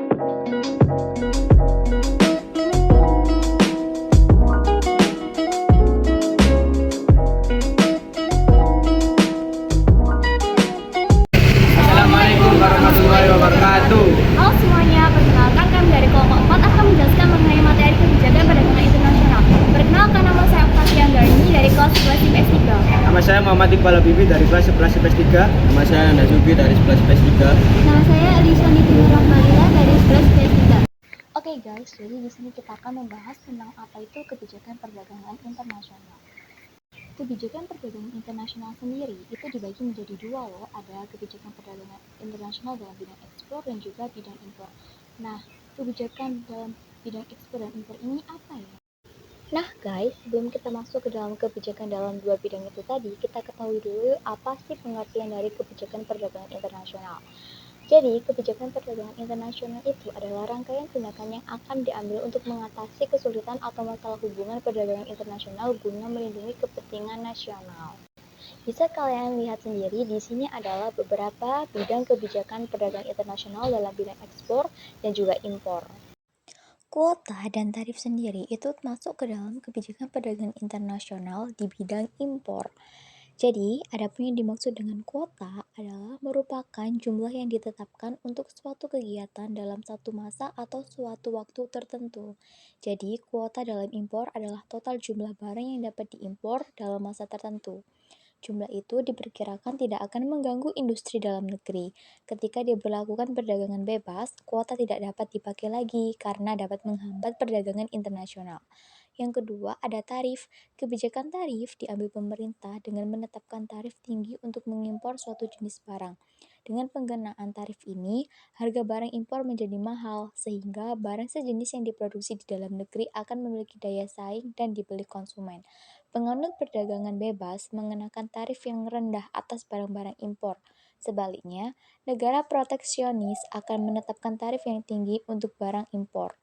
Assalamualaikum warahmatullahi wabarakatuh. Halo semuanya, perkenalkan kami dari kelompok 4 akan menjelaskan mengenai materi kebijakan perdagangan internasional. Perkenalkan, nama saya Octavia Garni dari kelas 11 IPS 3. Nama saya Muhammad Iqbal Habibi dari kelas 11 IPS 3. Nama saya Nazubi dari 11 IPS 3. Nama saya Elisa Nitya Rahmalila dari 11 IPS 3. Oke guys, jadi di sini kita akan membahas tentang apa itu kebijakan perdagangan internasional. Kebijakan perdagangan internasional sendiri itu dibagi menjadi dua loh, ada kebijakan perdagangan internasional dalam bidang ekspor dan juga bidang impor. Nah, kebijakan dalam bidang ekspor dan impor ini apa ya? Nah guys, sebelum kita masuk ke dalam kebijakan dalam dua bidang itu tadi, kita ketahui dulu apa sih pengertian dari kebijakan perdagangan internasional. Jadi, kebijakan perdagangan internasional itu adalah rangkaian tindakan yang akan diambil untuk mengatasi kesulitan atau masalah hubungan perdagangan internasional guna melindungi kepentingan nasional. Bisa kalian lihat sendiri, di sini adalah beberapa bidang kebijakan perdagangan internasional dalam bidang ekspor dan juga impor. Kuota dan tarif sendiri itu masuk ke dalam kebijakan perdagangan internasional di bidang impor. Jadi, adapun yang dimaksud dengan kuota adalah merupakan jumlah yang ditetapkan untuk suatu kegiatan dalam satu masa atau suatu waktu tertentu. Jadi, kuota dalam impor adalah total jumlah barang yang dapat diimpor dalam masa tertentu. Jumlah itu diperkirakan tidak akan mengganggu industri dalam negeri. Ketika diberlakukan perdagangan bebas, kuota tidak dapat dipakai lagi karena dapat menghambat perdagangan internasional. Yang kedua, ada tarif. Kebijakan tarif diambil pemerintah dengan menetapkan tarif tinggi untuk mengimpor suatu jenis barang. Dengan penggunaan tarif ini, harga barang impor menjadi mahal, sehingga barang sejenis yang diproduksi di dalam negeri akan memiliki daya saing dan dibeli konsumen. Penganut perdagangan bebas mengenakan tarif yang rendah atas barang-barang impor. Sebaliknya, negara proteksionis akan menetapkan tarif yang tinggi untuk barang impor.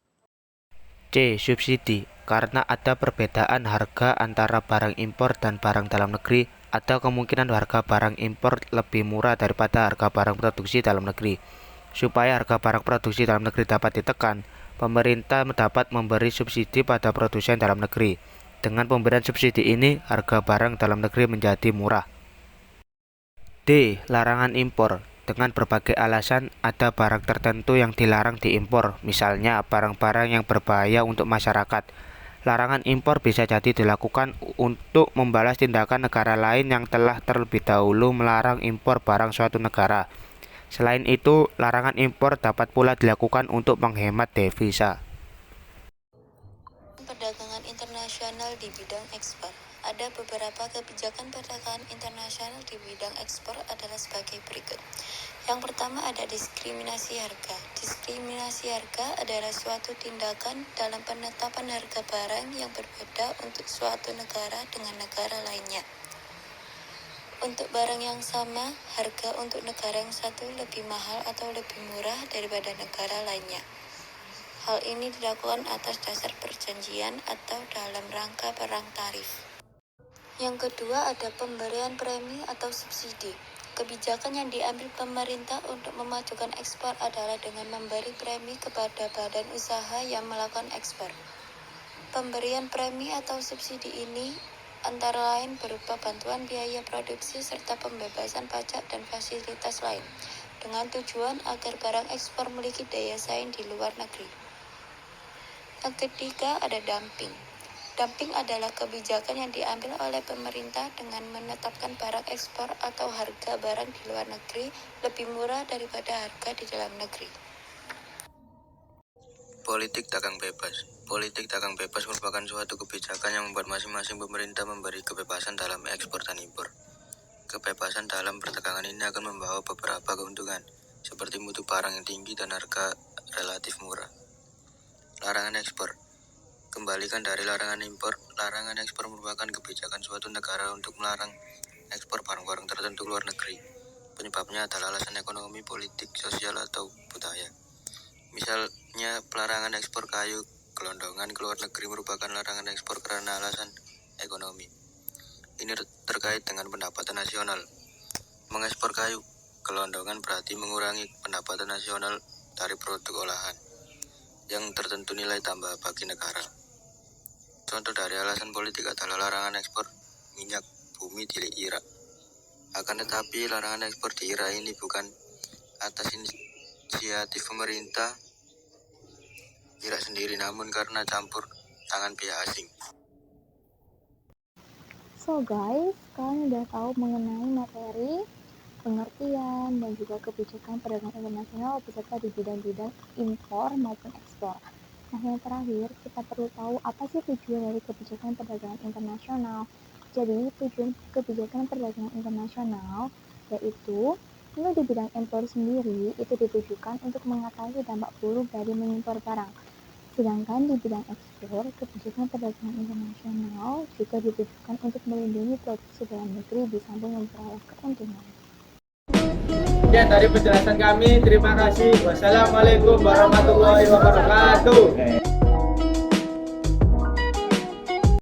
C. Subsidi. Karena ada perbedaan harga antara barang impor dan barang dalam negeri, ada kemungkinan harga barang impor lebih murah daripada harga barang produksi dalam negeri. Supaya harga barang produksi dalam negeri dapat ditekan, pemerintah dapat memberi subsidi pada produsen dalam negeri. Dengan pemberian subsidi ini, harga barang dalam negeri menjadi murah. D. Larangan impor. Dengan berbagai alasan, ada barang tertentu yang dilarang diimpor, misalnya barang-barang yang berbahaya untuk masyarakat. Larangan impor bisa jadi dilakukan untuk membalas tindakan negara lain yang telah terlebih dahulu melarang impor barang suatu negara. Selain itu, larangan impor dapat pula dilakukan untuk menghemat devisa. Perdagangan internasional di bidang ekspor. Ada beberapa kebijakan perdagangan internasional di bidang ekspor adalah sebagai berikut. Yang pertama ada diskriminasi harga. Diskriminasi harga adalah suatu tindakan dalam penetapan harga barang yang berbeda untuk suatu negara dengan negara lainnya. Untuk barang yang sama, harga untuk negara yang satu lebih mahal atau lebih murah daripada negara lainnya. Hal ini dilakukan atas dasar perjanjian atau dalam rangka perang tarif. Yang kedua ada pemberian premi atau subsidi. Kebijakan yang diambil pemerintah untuk memajukan ekspor adalah dengan memberi premi kepada badan usaha yang melakukan ekspor. Pemberian premi atau subsidi ini antara lain berupa bantuan biaya produksi serta pembebasan pajak dan fasilitas lain, dengan tujuan agar barang ekspor memiliki daya saing di luar negeri. Yang ketiga ada dumping. Dumping adalah kebijakan yang diambil oleh pemerintah dengan menetapkan barang ekspor atau harga barang di luar negeri lebih murah daripada harga di dalam negeri. Politik dagang bebas. Politik dagang bebas merupakan suatu kebijakan yang membuat masing-masing pemerintah memberi kebebasan dalam ekspor dan impor. Kebebasan dalam perdagangan ini akan membawa beberapa keuntungan, seperti mutu barang yang tinggi dan harga relatif murah. Larangan ekspor. Kembalikan dari larangan impor. Larangan ekspor merupakan kebijakan suatu negara untuk melarang ekspor barang-barang tertentu ke luar negeri. Penyebabnya adalah alasan ekonomi, politik, sosial, atau budaya. Misalnya, pelarangan ekspor kayu gelondongan ke luar negeri merupakan larangan ekspor karena alasan ekonomi. Ini terkait dengan pendapatan nasional. Mengekspor kayu gelondongan berarti mengurangi pendapatan nasional dari produk olahan yang tertentu nilai tambah bagi negara. Contoh dari alasan politik adalah larangan ekspor minyak bumi di Irak. Akan tetapi larangan ekspor di Irak ini bukan atas inisiatif pemerintah Irak sendiri, namun karena campur tangan pihak asing. So guys, kalian udah tahu mengenai materi, pengertian, dan juga kebijakan perdagangan internasional beserta di bidang-bidang impor maupun ekspor. Nah, yang terakhir, kita perlu tahu apa sih tujuan dari kebijakan perdagangan internasional. Jadi, tujuan kebijakan perdagangan internasional yaitu untuk di bidang impor sendiri itu ditujukan untuk mengatasi dampak buruk dari mengimpor barang. Sedangkan di bidang ekspor, kebijakan perdagangan internasional juga ditujukan untuk melindungi produksi dalam negeri di samping memperoleh keuntungan. Sekian dari penjelasan kami. Terima kasih. Wassalamualaikum warahmatullahi wabarakatuh.